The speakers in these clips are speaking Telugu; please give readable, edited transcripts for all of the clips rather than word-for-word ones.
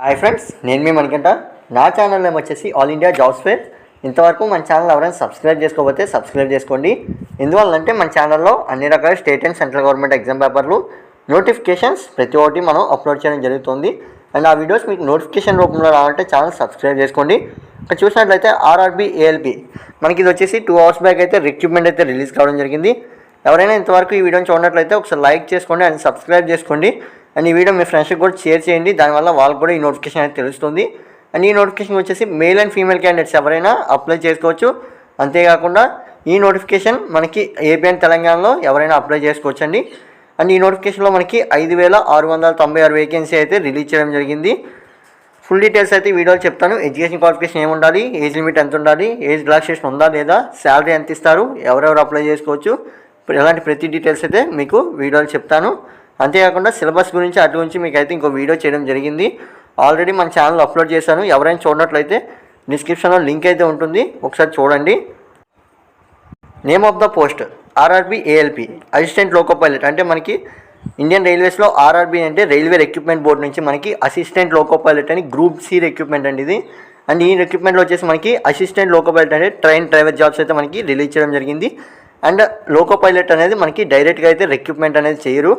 హాయ్ ఫ్రెండ్స్, నేను మీ మణికంఠ. నా ఛానల్ నేమ్ వచ్చేసి ఆల్ ఇండియా జాబ్స్ ఫేర్. ఇంతవరకు మన ఛానల్ ఎవరైనా సబ్స్క్రైబ్ చేసుకోకపోతే సబ్స్క్రైబ్ చేసుకోండి. ఎందువల్లంటే మన ఛానల్లో అన్ని రకాల state and central government exam పేపర్లు నోటిఫికేషన్స్ ప్రతి ఒక్కటి మనం అప్లోడ్ చేయడం జరుగుతుంది. అండ్ ఆ వీడియోస్ మీకు నోటిఫికేషన్ రూపంలో రావాలంటే ఛానల్ సబ్స్క్రైబ్ చేసుకోండి. ఇక్కడ చూసినట్లయితే ఆర్ఆర్బీ ఏఎల్పి మనకి ఇది వచ్చేసి 2 hours బ్యాక్ అయితే రిక్రూట్మెంట్ అయితే రిలీజ్ కావడం జరిగింది. ఎవరైనా ఇంతవరకు ఈ వీడియోని చూడనట్లయితే ఒకసారి లైక్ చేసుకోండి అండ్ సబ్స్క్రైబ్ చేసుకోండి. అండ్ ఈ వీడియో మీ ఫ్రెండ్స్కి కూడా షేర్ చేయండి. దానివల్ల వాళ్ళకి కూడా ఈ నోటిఫికేషన్ అనేది తెలుస్తుంది. అండ్ ఈ నోటిఫికేషన్ వచ్చేసి మేల్ అండ్ ఫీమేల్ క్యాండిడేట్స్ ఎవరైనా అప్లై చేసుకోవచ్చు. అంతేకాకుండా ఈ నోటిఫికేషన్ మనకి ఏపీ అండ్ తెలంగాణలో ఎవరైనా అప్లై చేసుకోవచ్చు అండి. అండ్ ఈ నోటిఫికేషన్లో మనకి 5,696 వేకెన్సీ అయితే రిలీజ్ చేయడం జరిగింది. ఫుల్ డీటెయిల్స్ అయితే ఈ వీడియోలో చెప్తాను. ఎడ్యుకేషన్ క్వాలిఫికేషన్ ఏమి ఉండాలి, ఏజ్ లిమిట్ ఎంత ఉండాలి, ఏజ్ రిలాక్సేషన్ ఉందా లేదా, శాలరీ ఎంత ఇస్తారు, ఎవరెవరు అప్లై చేసుకోవచ్చు, ఇలాంటి ప్రతి డీటెయిల్స్ అయితే మీకు వీడియోలో చెప్తాను. అంతేకాకుండా సిలబస్ గురించి అటు నుంచి మీకు అయితే ఇంకో వీడియో చేయడం జరిగింది. ఆల్రెడీ మన ఛానల్ అప్లోడ్ చేశాను. ఎవరైనా చూడనట్లయితే డిస్క్రిప్షన్లో లింక్ అయితే ఉంటుంది, ఒకసారి చూడండి. Name of the post RRB ALP assistant loco pilot. అంటే మనకి ఇండియన్ రైల్వేస్లో ఆర్ఆర్బీ అంటే రైల్వే రిక్రూట్మెంట్ బోర్డు నుంచి మనకి అసిస్టెంట్ లోకో పైలట్ అని గ్రూప్ సి రిక్రూట్మెంట్ అండి ఇది. అండ్ ఈ రిక్రూట్మెంట్లో వచ్చేసి మనకి అసిస్టెంట్ లోకో పైలట్ అంటే ట్రైన్ డ్రైవర్ జాబ్స్ అయితే మనకి రిలీజ్ చేయడం జరిగింది. అండ్ లోకో పైలట్ అనేది మనకి డైరెక్ట్గా అయితే రిక్రూట్మెంట్ అనేది చేయరు.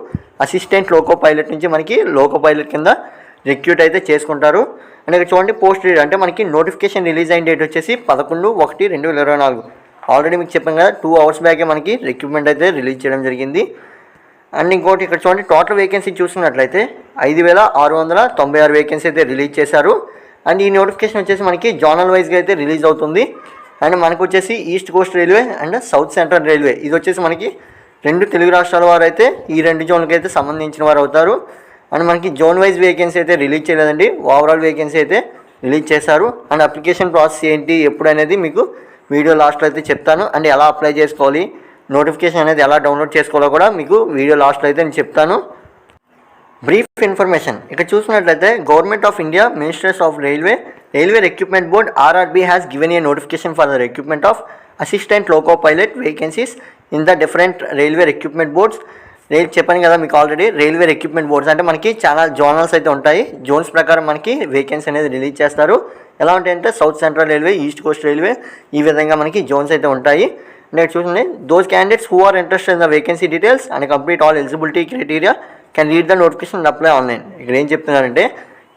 అసిస్టెంట్ లోకో పైలట్ నుంచి మనకి లోకో పైలట్ కింద రిక్రూట్ అయితే చేసుకుంటారు. అండ్ ఇక్కడ చూడండి పోస్ట్ రీడ్ అంటే మనకి నోటిఫికేషన్ రిలీజ్ అయిన డేట్ వచ్చేసి 11/1/2024. ఆల్రెడీ మీకు చెప్పాను కదా, 2 hours బ్యాకే మనకి రిక్రూట్మెంట్ అయితే రిలీజ్ చేయడం జరిగింది. అండ్ ఇంకోటి ఇక్కడ చూడండి టోటల్ వేకెన్సీ చూసినట్లయితే 5,696 వేకెన్సీ అయితే రిలీజ్ చేశారు. అండ్ ఈ నోటిఫికేషన్ వచ్చేసి మనకి జోనల్ వైజ్గా అయితే రిలీజ్ అవుతుంది. అండ్ మనకు వచ్చేసి east coast railway and south central railway ఇది వచ్చేసి మనకి 2 తెలుగు రాష్ట్రాల వారు అయితే ఈ 2 జోన్లకి అయితే సంబంధించిన వారు అవుతారు. అండ్ మనకి జోన్ వైజ్ వేకెన్సీ అయితే రిలీజ్ చేయలేదండి, ఓవరాల్ వేకెన్సీ అయితే రిలీజ్ చేశారు. అండ్ అప్లికేషన్ ప్రాసెస్ ఏంటి ఎప్పుడు అనేది మీకు వీడియో లాస్ట్లో అయితే చెప్తాను. అండ్ ఎలా అప్లై చేసుకోవాలి, నోటిఫికేషన్ అనేది ఎలా డౌన్లోడ్ చేసుకోవాలో కూడా మీకు వీడియో లాస్ట్లో అయితే నేను చెప్తాను. బ్రీఫ్ ఇన్ఫర్మేషన్ ఇక్కడ చూసినట్లయితే government of India ministries of railway recruitment board RRB has given a notification for the recruitment of assistant loco pilot vacancies in the different railway recruitment boards. చెప్పాను కదా మీకు ఆల్రెడీ, రైల్వే రిక్రూట్మెంట్ బోర్డ్స్ అంటే మనకి చాలా జోనల్స్ అయితే ఉంటాయి. జోన్స్ ప్రకారం మనకి వేకెన్సీ అనేది రిలీజ్ చేస్తారు. ఎలా ఉంటాయంటే south central railway, east coast railway, ఈ విధంగా మనకి జోన్స్ అయితే ఉంటాయి. నెక్స్ట్ చూడండి, those candidates who are interested in the vacancy details and complete all eligibility criteria can read the notification and apply online. ఇక్కడ ఏం చెప్తున్నారంటే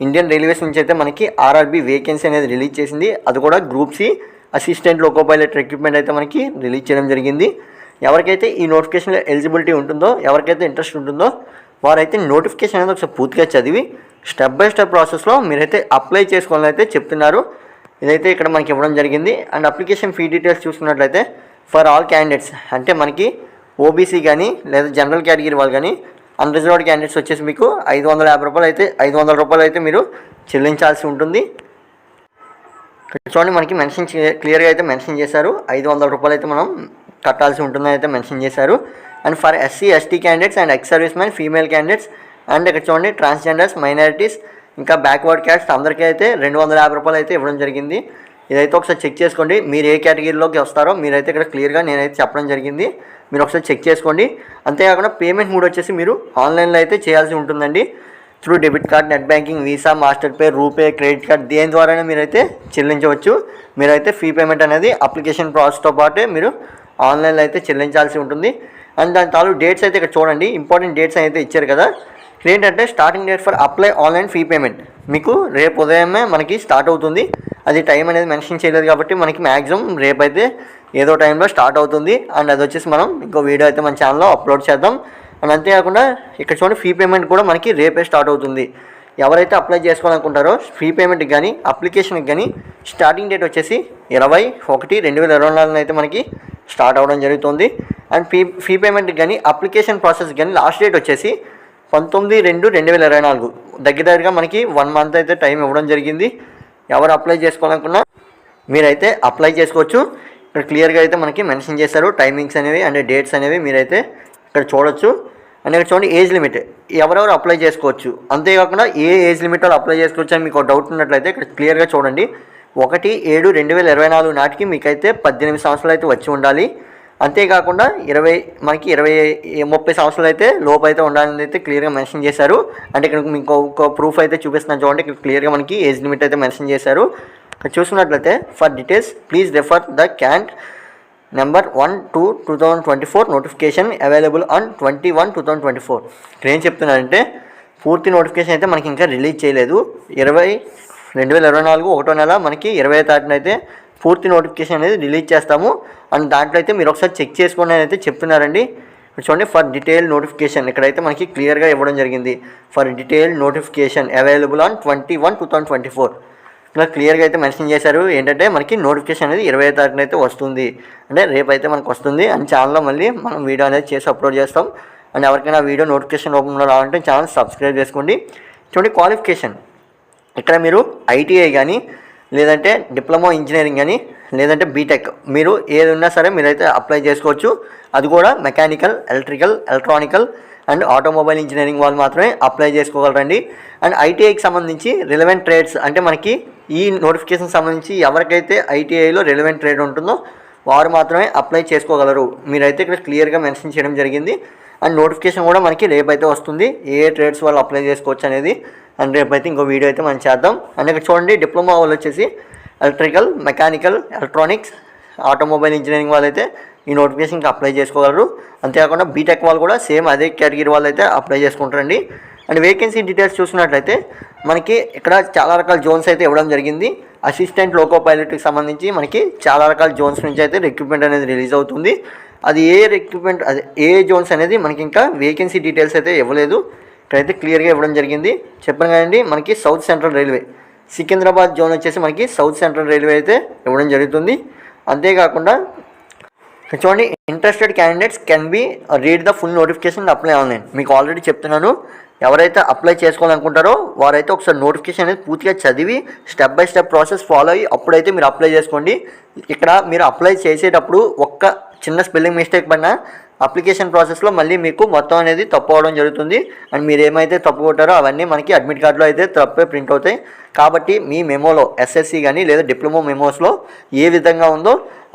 ఇండియన్ రైల్వేస్ నుంచి అయితే మనకి ఆర్ఆర్బీ వేకెన్సీ అనేది రిలీజ్ చేసింది. అది కూడా group C assistant loco pilot recruitment అయితే మనకి రిలీజ్ చేయడం జరిగింది. ఎవరికైతే ఈ నోటిఫికేషన్లో ఎలిజిబిలిటీ ఉంటుందో, ఎవరికైతే ఇంట్రెస్ట్ ఉంటుందో వారైతే నోటిఫికేషన్ అనేది ఒకసారి పూర్తిగా చదివి స్టెప్ బై స్టెప్ ప్రాసెస్లో మీరైతే అప్లై చేసుకోవాలని అయితే చెప్తున్నారు. ఇదైతే ఇక్కడ మనకి ఇవ్వడం జరిగింది. అండ్ అప్లికేషన్ ఫీ డీటెయిల్స్ చూసుకున్నట్లయితే ఫర్ ఆల్ క్యాండిడేట్స్ అంటే మనకి ఓబీసీ కానీ లేదా జనరల్ కేటగిరీ వాళ్ళు కానీ అన్రిజర్వ్డ్ క్యాండిడేట్స్ వచ్చేసి మీకు 550 రూపాయలు అయితే 500 రూపాయలు అయితే మీరు చెల్లించాల్సి ఉంటుంది. చూడండి మనకి క్లియర్గా అయితే మెన్షన్ చేశారు. 500 రూపాయలు అయితే మనం కట్టాల్సి ఉంటుందని అయితే మెన్షన్ చేశారు. And for SC ST candidates and ex service men female candidates and ఇక్కడ చూడండి ట్రాన్స్జెండర్స్ మైనారిటీస్ ఇంకా బ్యాక్వర్డ్ క్యాస్ట్ అందరికీ అయితే 250 రూపాయలు అయితే ఇవ్వడం జరిగింది. ఇదైతే ఒకసారి చెక్ చేసుకోండి, మీరు ఏ కేటగిరీలోకి వస్తారో మీరైతే ఇక్కడ క్లియర్గా నేనైతే చెప్పడం జరిగింది, మీరు ఒకసారి చెక్ చేసుకోండి. అంతేకాకుండా పేమెంట్ మోడ్ వచ్చేసి మీరు ఆన్లైన్లో అయితే చేయాల్సి ఉంటుందండి. Through debit card, net banking, visa, master pay, RuPay, credit card దేని ద్వారానే మీరైతే చెల్లించవచ్చు. మీరైతే ఫీ పేమెంట్ అనేది అప్లికేషన్ ప్రాసెస్తో పాటే మీరు ఆన్లైన్లో అయితే చెల్లించాల్సి ఉంటుంది. అండ్ దాని తాలూ డేట్స్ అయితే ఇక్కడ చూడండి, ఇంపార్టెంట్ డేట్స్ అయితే ఇచ్చారు కదా. ఏంటంటే starting date for apply online fee payment మీకు రేపు ఉదయమే మనకి స్టార్ట్ అవుతుంది. అది టైం అనేది మెన్షన్ చేయలేదు కాబట్టి మనకి మ్యాక్సిమం రేపైతే ఏదో టైంలో స్టార్ట్ అవుతుంది. అండ్ అది వచ్చేసి మనం ఇంకో వీడియో అయితే మన ఛానల్లో అప్లోడ్ చేద్దాం. అండ్ అంతేకాకుండా ఇక్కడ చూడండి ఫీ పేమెంట్ కూడా మనకి రేపే స్టార్ట్ అవుతుంది. ఎవరైతే అప్లై చేసుకోవాలనుకుంటారో ఫీ పేమెంట్కి కానీ అప్లికేషన్కి కానీ స్టార్టింగ్ డేట్ వచ్చేసి 20/1/2024 అయితే మనకి స్టార్ట్ అవ్వడం జరుగుతుంది. అండ్ ఫీ పేమెంట్కి కానీ అప్లికేషన్ ప్రాసెస్ కానీ లాస్ట్ డేట్ వచ్చేసి 19/2/2024 దగ్గరగా మనకి 1 month అయితే టైం ఇవ్వడం జరిగింది. ఎవరు అప్లై చేసుకోవాలనుకున్నా మీరైతే అప్లై చేసుకోవచ్చు. ఇక్కడ క్లియర్గా అయితే మనకి మెన్షన్ చేశారు టైమింగ్స్ అనేవి అండ్ డేట్స్ అనేవి మీరైతే ఇక్కడ చూడొచ్చు. అండ్ ఇక్కడ చూడండి ఏజ్ లిమిట్ ఎవరెవరు అప్లై చేసుకోవచ్చు. అంతేకాకుండా ఏ ఏజ్ లిమిట్ వాళ్ళు అప్లై చేసుకోవచ్చు అని మీకు డౌట్ ఉన్నట్లయితే ఇక్కడ క్లియర్గా చూడండి. 1/7/2024 నాటికి మీకైతే 18 సంవత్సరాలు అయితే వచ్చి ఉండాలి. అంతేకాకుండా మనకి 30 సంవత్సరాలు అయితే లోపు అయితే ఉండాలని అయితే క్లియర్గా మెన్షన్ చేశారు. అంటే ఇక్కడ మీకు ఒక ప్రూఫ్ అయితే చూపిస్తున్నాను చూడండి. ఇక్కడ క్లియర్గా మనకి ఏజ్ లిమిట్ అయితే మెన్షన్ చేశారు. ఇక్కడ చూసుకున్నట్లయితే for details please refer the can't number 1/2/2024 notification available on 21/2024. ఇక్కడ ఏం చెప్తున్నారంటే పూర్తి నోటిఫికేషన్ అయితే మనకి ఇంకా రిలీజ్ చేయలేదు. 2024 1వ నెల మనకి 20వ తారీఖున అయితే పూర్తి నోటిఫికేషన్ అనేది రిలీజ్ చేస్తాము. అండ్ దాంట్లో అయితే మీరు ఒకసారి చెక్ చేసుకోండి అని అయితే చెప్తున్నారండి. చూడండి ఫర్ డీటెయిల్ నోటిఫికేషన్ ఇక్కడైతే మనకి క్లియర్గా ఇవ్వడం జరిగింది. For detail notification available on 21/2024 ఇలా క్లియర్గా అయితే మెన్షన్ చేశారు. ఏంటంటే మనకి నోటిఫికేషన్ అనేది 20వ తారీఖున అయితే వస్తుంది, అంటే రేపు అయితే మనకు వస్తుంది. అండ్ ఛానల్లో మళ్ళీ మనం వీడియో అనేది చేసి అప్లోడ్ చేస్తాం. అండ్ ఎవరికైనా వీడియో నోటిఫికేషన్ రూపంలో రావాలంటే ఛానల్ సబ్స్క్రైబ్ చేసుకోండి. చూడండి క్వాలిఫికేషన్ ఇక్కడ మీరు ఐటీఐ కానీ లేదంటే డిప్లొమా ఇంజనీరింగ్ కానీ లేదంటే బీటెక్ మీరు ఏది ఉన్నా సరే మీరైతే అప్లై చేసుకోవచ్చు. అది కూడా mechanical, electrical, electronical and automobile engineering వాళ్ళు మాత్రమే అప్లై చేసుకోగలరండి. అండ్ ఐటీఐకి సంబంధించి రిలవెంట్ ట్రేడ్స్ అంటే మనకి ఈ నోటిఫికేషన్ సంబంధించి ఎవరికైతే ఐటీఐలో రిలవెంట్ ట్రేడ్ ఉంటుందో వారు మాత్రమే అప్లై చేసుకోగలరు. మీరైతే ఇక్కడ క్లియర్గా మెన్షన్ చేయడం జరిగింది. అండ్ నోటిఫికేషన్ కూడా మనకి రేపైతే వస్తుంది, ఏ ట్రేడ్స్ వాళ్ళు అప్లై చేసుకోవచ్చు అనేది. అండ్ రేపైతే ఇంకో వీడియో అయితే మనం చేద్దాం. అండ్ ఇక్కడ చూడండి డిప్లొమా వాళ్ళు వచ్చేసి electrical, mechanical, electronics, automobile engineering వాళ్ళైతే ఈ నోటిఫికేషన్కి అప్లై చేసుకోగలరు. అంతేకాకుండా బీటెక్ వాళ్ళు కూడా సేమ్ అదే కేటగిరీ వాళ్ళు అయితే అప్లై చేసుకుంటారండి. అండ్ వేకెన్సీ డీటెయిల్స్ చూసినట్లయితే మనకి ఇక్కడ చాలా రకాల జోన్స్ అయితే ఇవ్వడం జరిగింది. అసిస్టెంట్ లోకో పైలట్కి సంబంధించి మనకి చాలా రకాల జోన్స్ నుంచి అయితే రిక్రూట్మెంట్ అనేది రిలీజ్ అవుతుంది. అది ఏ జోన్స్ అనేది మనకి ఇంకా వేకెన్సీ డీటెయిల్స్ అయితే ఇవ్వలేదు. ఇక్కడైతే క్లియర్గా ఇవ్వడం జరిగింది. చెప్పాను కదండి మనకి south central railway Secunderabad zone వచ్చేసి మనకి సౌత్ సెంట్రల్ రైల్వే అయితే ఇవ్వడం జరుగుతుంది. అంతేకాకుండా చూడండి interested candidates can be read the full notification apply online. మీకు ఆల్రెడీ చెప్తున్నాను, ఎవరైతే అప్లై చేసుకోవాలనుకుంటారో వారైతే ఒకసారి నోటిఫికేషన్ అనేది పూర్తిగా చదివి step by step process follow అయ్యి అప్పుడైతే మీరు అప్లై చేసుకోండి. ఇక్కడ మీరు అప్లై చేసేటప్పుడు ఒక్క చిన్న స్పెల్లింగ్ మిస్టేక్ పడినా అప్లికేషన్ ప్రాసెస్లో మళ్ళీ మీకు మొత్తం అనేది తప్పు అవడం జరుగుతుంది. అండ్ మీరు ఏమైతే తప్పు కొట్టారో అవన్నీ మనకి అడ్మిట్ కార్డులో అయితే తప్పే ప్రింట్ అవుతాయి. కాబట్టి మీ మెమోలో ఎస్ఎస్సి కానీ లేదా డిప్లొమా మెమోస్లో ఏ విధంగా ఉందో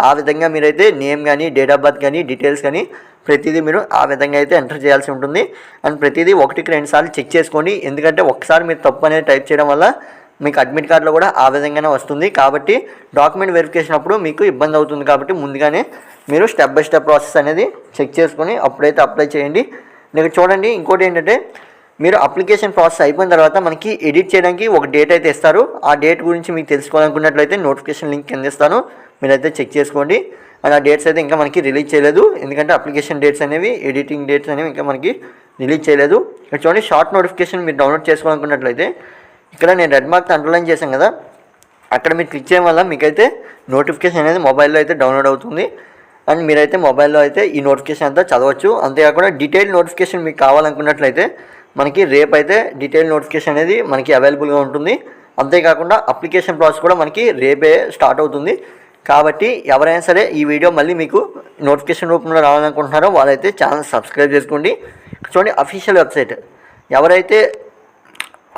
ఆ విధంగా మీరైతే నేమ్ కానీ డేట్ ఆఫ్ బర్త్ కానీ డీటెయిల్స్ కానీ ప్రతిదీ మీరు ఆ విధంగా అయితే ఎంటర్ చేయాల్సి ఉంటుంది. అండ్ ప్రతిదీ 1-2 సార్లు చెక్ చేసుకోండి. ఎందుకంటే ఒకసారి మీరు తప్పు అనేది టైప్ చేయడం వల్ల మీకు అడ్మిట్ కార్డులో కూడా ఆ విధంగానే వస్తుంది. కాబట్టి డాక్యుమెంట్ వెరిఫికేషన్ అప్పుడు మీకు ఇబ్బంది అవుతుంది. కాబట్టి ముందుగానే మీరు స్టెప్ బై స్టెప్ ప్రాసెస్ అనేది చెక్ చేసుకొని అప్పుడైతే అప్లై చేయండి. ఇక్కడ చూడండి ఇంకోటి ఏంటంటే మీరు అప్లికేషన్ ప్రాసెస్ అయిపోయిన తర్వాత మనకి ఎడిట్ చేయడానికి ఒక డేట్ అయితే ఇస్తారు. ఆ డేట్ గురించి మీకు తెలుసుకోవాలనుకున్నట్లయితే నోటిఫికేషన్ లింక్ కింద ఇస్తాను, మీరైతే చెక్ చేసుకోండి. అండ్ ఆ డేట్స్ అయితే ఇంకా మనకి రిలీజ్ చేయలేదు, ఎందుకంటే అప్లికేషన్ డేట్స్ అనేవి ఎడిటింగ్ డేట్స్ అనేవి ఇంకా మనకి రిలీజ్ చేయలేదు. ఇక్కడ చూడండి షార్ట్ నోటిఫికేషన్ మీరు డౌన్లోడ్ చేసుకోవాలనుకున్నట్లయితే ఇక్కడ నేను రెడ్ మార్క్ అండర్లైన్ చేశాను కదా, అక్కడ మీరు క్లిక్ చేయడం వల్ల మీకైతే నోటిఫికేషన్ అనేది మొబైల్లో అయితే డౌన్లోడ్ అవుతుంది. అండ్ మీరైతే మొబైల్లో అయితే ఈ నోటిఫికేషన్ అంతా చదవచ్చు. అంతేకాకుండా డీటెయిల్ నోటిఫికేషన్ మీకు కావాలనుకున్నట్లయితే మనకి రేపు అయితే డీటెయిల్ నోటిఫికేషన్ అనేది మనకి అవైలబుల్గా ఉంటుంది. అంతేకాకుండా అప్లికేషన్ ప్రాసెస్ కూడా మనకి రేపే స్టార్ట్ అవుతుంది. కాబట్టి ఎవరైనా సరే ఈ వీడియో మళ్ళీ మీకు నోటిఫికేషన్ రూపంలో రావాలనుకుంటున్నారో వాళ్ళైతే ఛానల్ సబ్స్క్రైబ్ చేసుకోండి. చూడండి అఫీషియల్ వెబ్సైట్, ఎవరైతే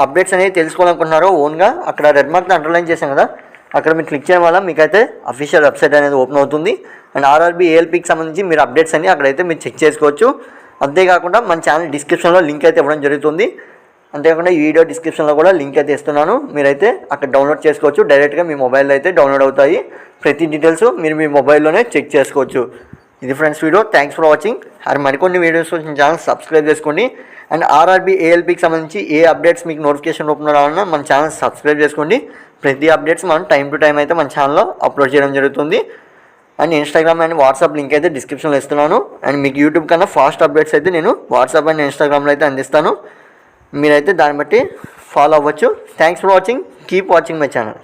అప్డేట్స్ అనేవి తెలుసుకోవాలనుకుంటున్నారో ఓన్గా అక్కడ రెడ్ మార్క్ అండర్లైన్ చేశాం కదా, అక్కడ మీరు క్లిక్ చేయడం వల్ల మీకైతే అఫీషియల్ వెబ్సైట్ అనేది ఓపెన్ అవుతుంది. అండ్ ఆర్ఆర్బీ ఏఎల్పీకి సంబంధించి మీరు అప్డేట్స్ అన్ని అక్కడైతే మీరు చెక్ చేసుకోవచ్చు. అంతేకాకుండా మన ఛానల్ డిస్క్రిప్షన్లో లింక్ అయితే ఇవ్వడం జరుగుతుంది. అంతేకాకుండా ఈ వీడియో డిస్క్రిప్షన్లో కూడా లింక్ అయితే ఇస్తున్నాను, మీరైతే అక్కడ డౌన్లోడ్ చేసుకోవచ్చు. డైరెక్ట్గా మీ మొబైల్లో అయితే డౌన్లోడ్ అవుతాయి. ప్రతి డీటెయిల్స్ మీరు మీ మొబైల్లోనే చెక్ చేసుకోవచ్చు. ఇది friends video, thanks for watching. And మరికొన్ని వీడియోస్ వచ్చిన ఛానల్ సబ్స్క్రైబ్ చేసుకోండి. అండ్ ఆర్ఆర్బీ ఏఎల్పీకి సంబంధించి ఏ అప్డేట్స్ మీకు నోటిఫికేషన్ రూపంలో రావాలన్నా మన ఛానల్ సబ్స్క్రైబ్ చేసుకోండి. ప్రతి అప్డేట్స్ మనం టైం టు టైం అయితే మన ఛానల్లో అప్లోడ్ చేయడం జరుగుతుంది. And Instagram and WhatsApp link అయితే డిస్క్రిప్షన్లో ఇస్తున్నాను. అండ్ మీకు యూట్యూబ్ కన్నా ఫాస్ట్ అప్డేట్స్ అయితే నేను వాట్సాప్ అండ్ ఇన్స్టాగ్రామ్లో అయితే అందిస్తాను, మీరైతే దాన్ని బట్టి ఫాలో అవ్వచ్చు. Thanks for watching, keep watching my channel.